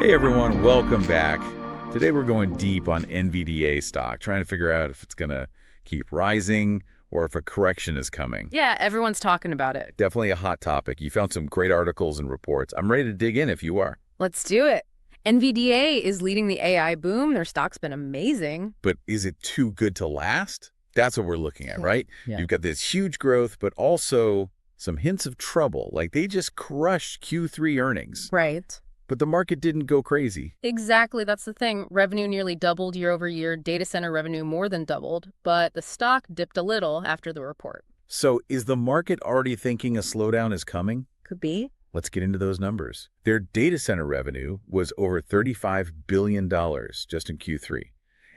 Hey everyone, welcome back. Today we're going deep on NVDA stock, trying to figure out if it's going to keep rising or if a correction is coming. Yeah, everyone's talking about it. Definitely a hot topic. You found some great articles and reports. I'm ready to dig in if you are. Let's do it. NVDA is leading the AI boom. Their stock's been amazing. But is it too good to last? That's what we're looking at, right? Yeah. You've got this huge growth, but also some hints of trouble. Like they just crushed Q3 earnings. Right. But the market didn't go crazy. Exactly. That's the thing. Revenue nearly doubled year over year. Data center revenue more than doubled. But the stock dipped a little after the report. So is the market already thinking a slowdown is coming? Could be. Let's get into those numbers. Their data center revenue was over $35 billion just in Q3.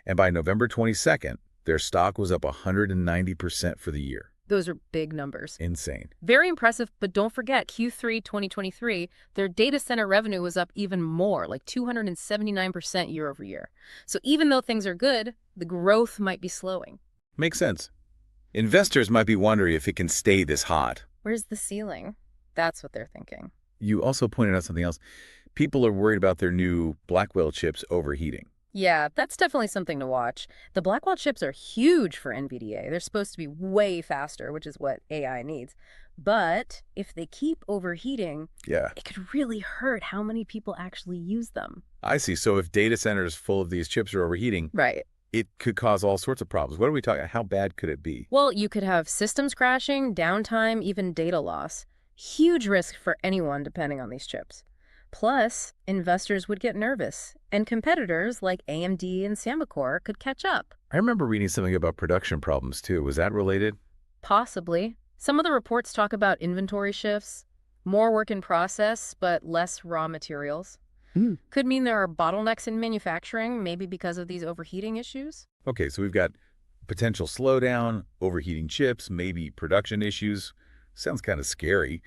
And by November 22nd, their stock was up 190% for the year. Those are big numbers. Insane. Very impressive, but don't forget, Q3 2023, their data center revenue was up even more, like 279% year over year. So even though things are good, the growth might be slowing. Makes sense. Investors might be wondering if it can stay this hot. Where's the ceiling? That's what they're thinking. You also pointed out something else. People are worried about their new Blackwell chips overheating. Yeah, that's definitely something to watch. The Blackwell chips are huge for NVIDIA. They're supposed to be way faster, which is what AI needs. But if they keep overheating, it could really hurt how many people actually use them. I see. So if data centers full of these chips are overheating, Right. it could cause all sorts of problems. What are we talking about? How bad could it be? Well, you could have systems crashing, downtime, even data loss. Huge risk for anyone depending on these chips. Plus, investors would get nervous, and competitors like AMD and Sambacore could catch up. I remember reading something about production problems too. Was that related? Possibly. Some of the reports talk about inventory shifts, more work in process, but less raw materials. Could mean there are bottlenecks in manufacturing, maybe because of these overheating issues. Okay, so we've got potential slowdown, overheating chips, maybe production issues. Sounds kind of scary.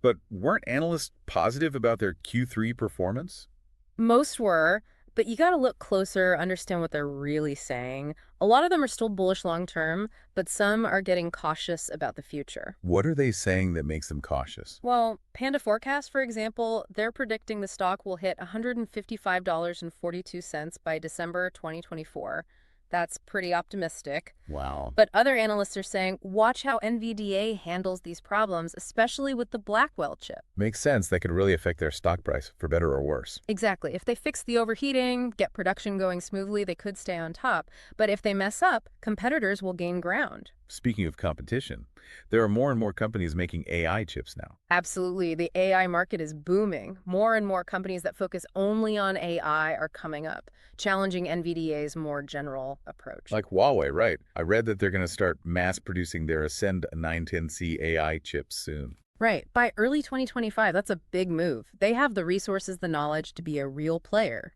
But weren't analysts positive about their Q3 performance? Most were, but you got to look closer, understand what they're really saying. A lot of them are still bullish long term, but some are getting cautious about the future. What are they saying that makes them cautious? Well, Panda Forecast, for example, they're predicting the stock will hit $155.42 by December 2024. That's pretty optimistic. Wow. But other analysts are saying, watch how NVDA handles these problems, especially with the Blackwell chip. Makes sense. That could really affect their stock price, for better or worse. Exactly. If they fix the overheating, get production going smoothly, they could stay on top. But if they mess up, competitors will gain ground. Speaking of competition, there are more and more companies making AI chips now. Absolutely. The AI market is booming. More and more companies that focus only on AI are coming up, challenging NVDA's more general approach. Like Huawei, right? I read that they're going to start mass producing their Ascend 910C AI chips soon. Right. By early 2025, that's a big move. They have the resources, the knowledge to be a real player.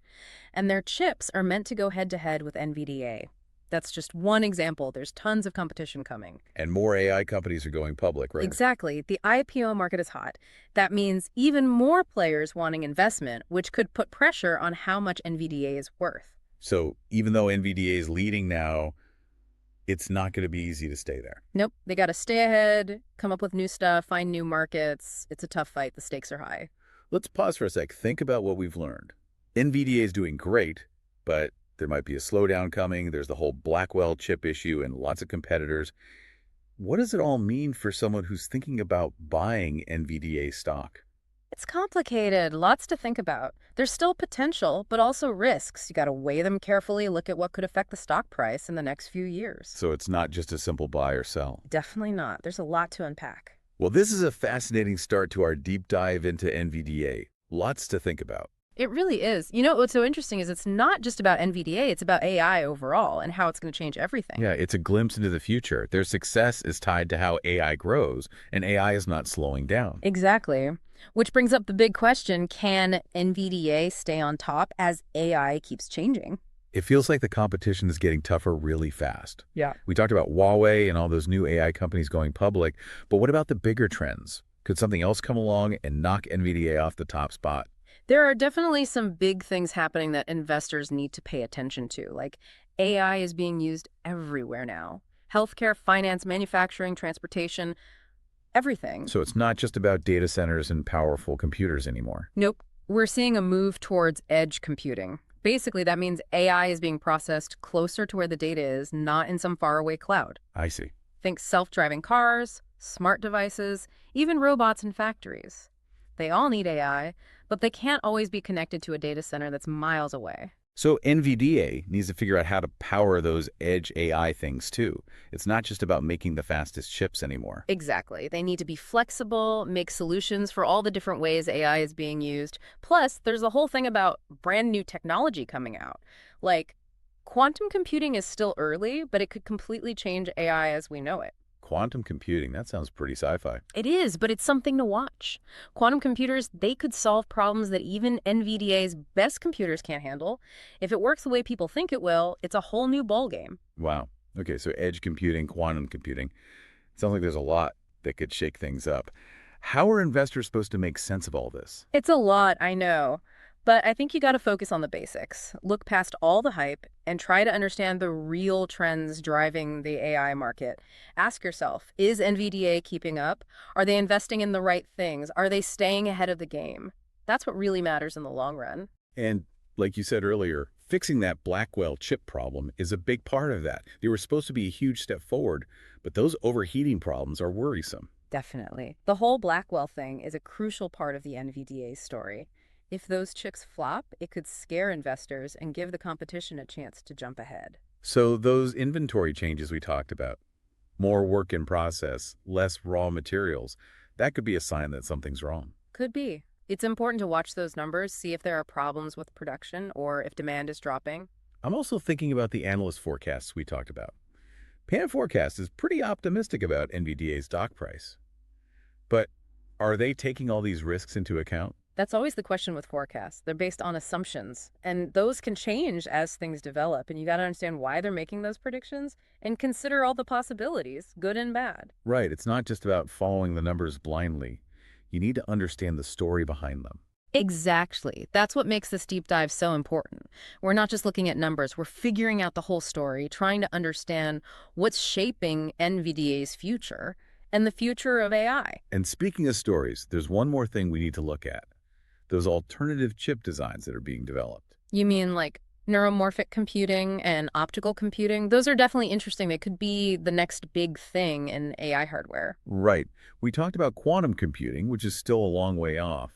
And their chips are meant to go head-to-head with NVDA. That's just one example. There's tons of competition coming. And more AI companies are going public, right? Exactly. The IPO market is hot. That means even more players wanting investment, which could put pressure on how much NVDA is worth. So even though NVDA is leading now, it's not going to be easy to stay there. Nope. They got to stay ahead, come up with new stuff, find new markets. It's a tough fight. The stakes are high. Let's pause for a sec. Think about what we've learned. NVDA is doing great, but there might be a slowdown coming. There's the whole Blackwell chip issue and lots of competitors. What does it all mean for someone who's thinking about buying NVDA stock? It's complicated. Lots to think about. There's still potential, but also risks. You got to weigh them carefully, look at what could affect the stock price in the next few years. So it's not just a simple buy or sell. Definitely not. There's a lot to unpack. Well, this is a fascinating start to our deep dive into NVDA. Lots to think about. It really is. You know, what's so interesting is it's not just about NVDA, it's about AI overall and how it's going to change everything. Yeah, it's a glimpse into the future. Their success is tied to how AI grows, and AI is not slowing down. Exactly. Which brings up the big question, can NVDA stay on top as AI keeps changing? It feels like the competition is getting tougher really fast. Yeah. We talked about Huawei and all those new AI companies going public, but what about the bigger trends? Could something else come along and knock NVDA off the top spot? There are definitely some big things happening that investors need to pay attention to, like AI is being used everywhere now. Healthcare, finance, manufacturing, transportation, everything. So it's not just about data centers and powerful computers anymore. Nope. We're seeing a move towards edge computing. Basically, that means AI is being processed closer to where the data is, not in some faraway cloud. I see. Think self-driving cars, smart devices, even robots in factories. They all need AI, but they can't always be connected to a data center that's miles away. So NVDA needs to figure out how to power those edge AI things too. It's not just about making the fastest chips anymore. Exactly. They need to be flexible, make solutions for all the different ways AI is being used. Plus, there's a whole thing about brand new technology coming out. Like, quantum computing is still early, but it could completely change AI as we know it. Quantum computing, that sounds pretty sci-fi. It is, but it's something to watch. Quantum computers, they could solve problems that even NVIDIA's best computers can't handle. If it works the way people think it will, it's a whole new ballgame. Wow. Okay, so edge computing, quantum computing. Sounds like there's a lot that could shake things up. How are investors supposed to make sense of all this? It's a lot, I know. But I think you got to focus on the basics. Look past all the hype and try to understand the real trends driving the AI market. Ask yourself, is NVDA keeping up? Are they investing in the right things? Are they staying ahead of the game? That's what really matters in the long run. And like you said earlier, fixing that Blackwell chip problem is a big part of that. They were supposed to be a huge step forward, but those overheating problems are worrisome. Definitely. The whole Blackwell thing is a crucial part of the NVDA story. If those chips flop, it could scare investors and give the competition a chance to jump ahead. So those inventory changes we talked about, more work in process, less raw materials, that could be a sign that something's wrong. Could be. It's important to watch those numbers, see if there are problems with production or if demand is dropping. I'm also thinking about the analyst forecasts we talked about. Pan Forecast is pretty optimistic about NVDA's stock price. But are they taking all these risks into account? That's always the question with forecasts. They're based on assumptions, and those can change as things develop, and you got to understand why they're making those predictions and consider all the possibilities, good and bad. Right, it's not just about following the numbers blindly. You need to understand the story behind them. Exactly. That's what makes this deep dive so important. We're not just looking at numbers, we're figuring out the whole story, trying to understand what's shaping NVDA's future and the future of AI. And speaking of stories, there's one more thing we need to look at. Those alternative chip designs that are being developed. You mean like neuromorphic computing and optical computing? Those are definitely interesting. They could be the next big thing in AI hardware. Right. We talked about quantum computing, which is still a long way off.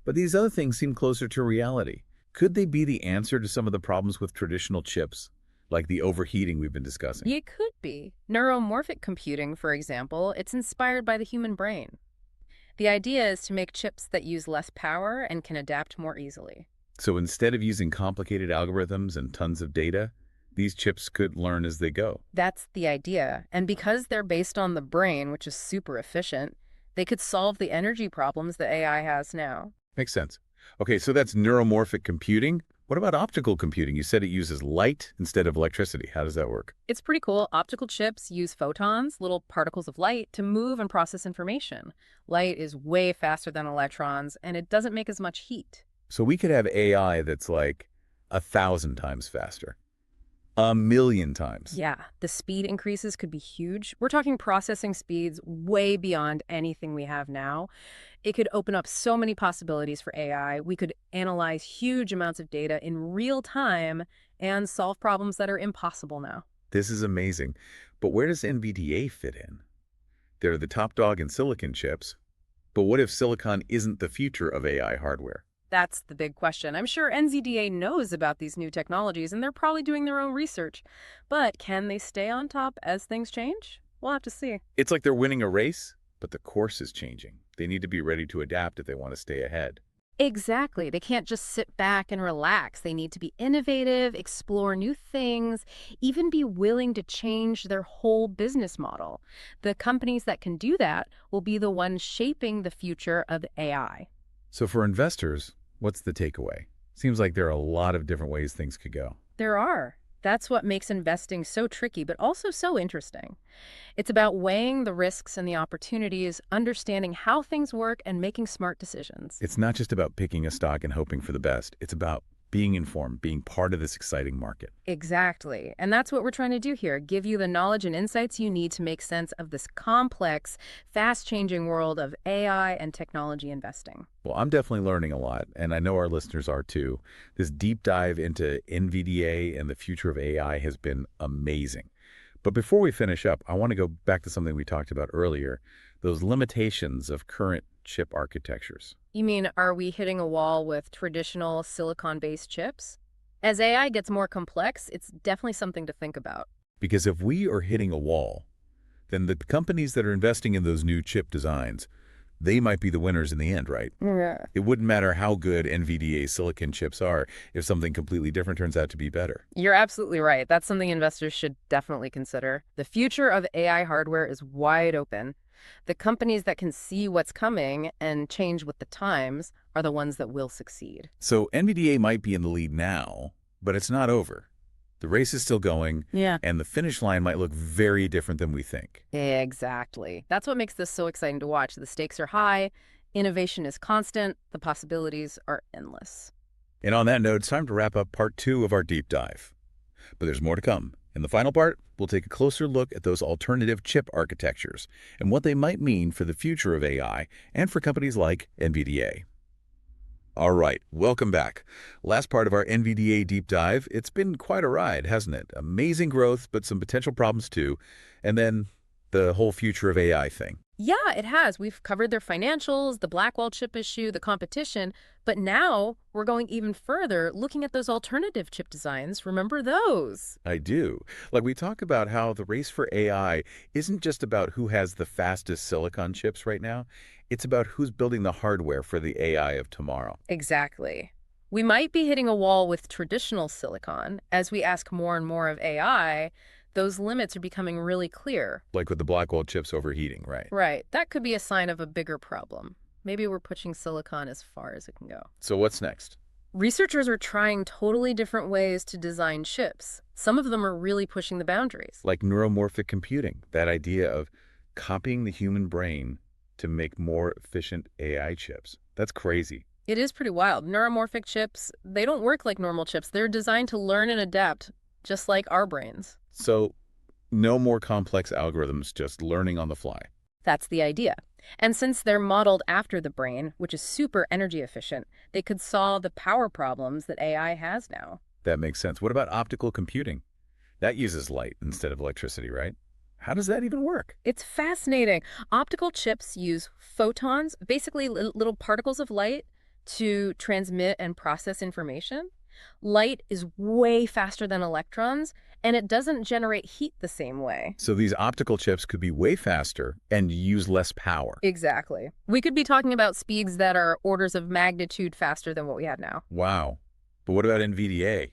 But these other things seem closer to reality. Could they be the answer to some of the problems with traditional chips, like the overheating we've been discussing? It could be. Neuromorphic computing, for example, it's inspired by the human brain. The idea is to make chips that use less power and can adapt more easily. So instead of using complicated algorithms and tons of data, these chips could learn as they go. That's the idea. And because they're based on the brain, which is super efficient, they could solve the energy problems that AI has now. Makes sense. Okay, so that's neuromorphic computing. What about optical computing? You said it uses light instead of electricity. How does that work? It's pretty cool. Optical chips use photons, little particles of light, to move and process information. Light is way faster than electrons, and it doesn't make as much heat. So we could have AI that's like 1,000 times faster. 1,000,000 times. Yeah, the speed increases could be huge. We're talking processing speeds way beyond anything we have now. It could open up so many possibilities for AI. We could analyze huge amounts of data in real time and solve problems that are impossible now. This is amazing. But where does NVDA fit in? They're the top dog in silicon chips. But what if silicon isn't the future of AI hardware? That's the big question. I'm sure NZDA knows about these new technologies, and they're probably doing their own research. But can they stay on top as things change? We'll have to see. It's like they're winning a race, but the course is changing. They need to be ready to adapt if they want to stay ahead. Exactly. They can't just sit back and relax. They need to be innovative, explore new things, even be willing to change their whole business model. The companies that can do that will be the ones shaping the future of AI. So for investors, what's the takeaway? Seems like there are a lot of different ways things could go. There are. That's what makes investing so tricky, but also so interesting. It's about weighing the risks and the opportunities, understanding how things work, and making smart decisions. It's not just about picking a stock and hoping for the best. It's about being informed, being part of this exciting market. Exactly. And that's what we're trying to do here, give you the knowledge and insights you need to make sense of this complex, fast-changing world of AI and technology investing. Well, I'm definitely learning a lot, and I know our listeners are too. This deep dive into NVDA and the future of AI has been amazing. But before we finish up, I want to go back to something we talked about earlier, those limitations of current chip architectures. You mean, are we hitting a wall with traditional silicon-based chips? As AI gets more complex, it's definitely something to think about. Because if we are hitting a wall, then the companies that are investing in those new chip designs, they might be the winners in the end, right? Yeah. It wouldn't matter how good NVDA silicon chips are if something completely different turns out to be better. You're absolutely right. That's something investors should definitely consider. The future of AI hardware is wide open. The companies that can see what's coming and change with the times are the ones that will succeed. So NVDA might be in the lead now, but it's not over. The race is still going, Yeah. and the finish line might look very different than we think. Exactly. That's what makes this so exciting to watch. The stakes are high, innovation is constant, the possibilities are endless. And on that note, it's time to wrap up part 2 of our deep dive. But there's more to come. In the final part, we'll take a closer look at those alternative chip architectures and what they might mean for the future of AI and for companies like NVDA. All right, welcome back. Last part of our NVDA deep dive. It's been quite a ride, hasn't it? Amazing growth, but some potential problems too. And then the whole future of AI thing. Yeah, it has. We've covered their financials, the Blackwell chip issue, the competition, but now we're going even further, looking at those alternative chip designs. Remember those? I do. Like we talk about how the race for AI isn't just about who has the fastest silicon chips right now. It's about who's building the hardware for the AI of tomorrow. Exactly. We might be hitting a wall with traditional silicon. As we ask more and more of AI, those limits are becoming really clear. Like with the Blackwell chips overheating, right? Right. That could be a sign of a bigger problem. Maybe we're pushing silicon as far as it can go. So what's next? Researchers are trying totally different ways to design chips. Some of them are really pushing the boundaries. Like neuromorphic computing, that idea of copying the human brain to make more efficient AI chips. That's crazy. It is pretty wild. Neuromorphic chips, they don't work like normal chips. They're designed to learn and adapt, just like our brains. So no more complex algorithms, just learning on the fly. That's the idea. And since they're modeled after the brain, which is super energy efficient, they could solve the power problems that AI has now. That makes sense. What about optical computing? That uses light instead of electricity, right? How does that even work? It's fascinating. Optical chips use photons, basically little particles of light, to transmit and process information. Light is way faster than electrons, and it doesn't generate heat the same way. So these optical chips could be way faster and use less power. Exactly. We could be talking about speeds that are orders of magnitude faster than what we have now. Wow. But what about NVDA?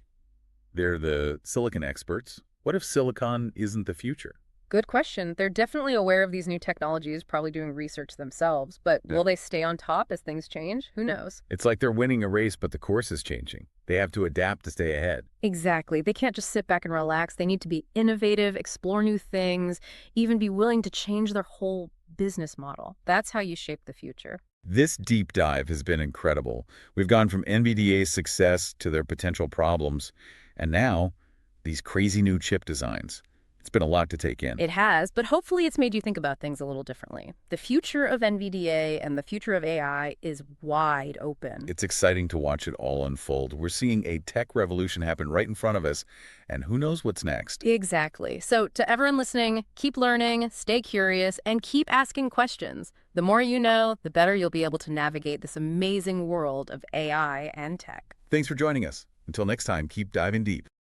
They're the silicon experts. What if silicon isn't the future? Good question. They're definitely aware of these new technologies, probably doing research themselves, but will they stay on top as things change? Who knows? It's like they're winning a race, but the course is changing. They have to adapt to stay ahead. Exactly. They can't just sit back and relax. They need to be innovative, explore new things, even be willing to change their whole business model. That's how you shape the future. This deep dive has been incredible. We've gone from NVDA's success to their potential problems, and now these crazy new chip designs. It's been a lot to take in. It has, but hopefully it's made you think about things a little differently. The future of NVDA and the future of AI is wide open. It's exciting to watch it all unfold. We're seeing a tech revolution happen right in front of us, and who knows what's next. Exactly. So to everyone listening, keep learning, stay curious, and keep asking questions. The more you know, the better you'll be able to navigate this amazing world of AI and tech. Thanks for joining us. Until next time, keep diving deep.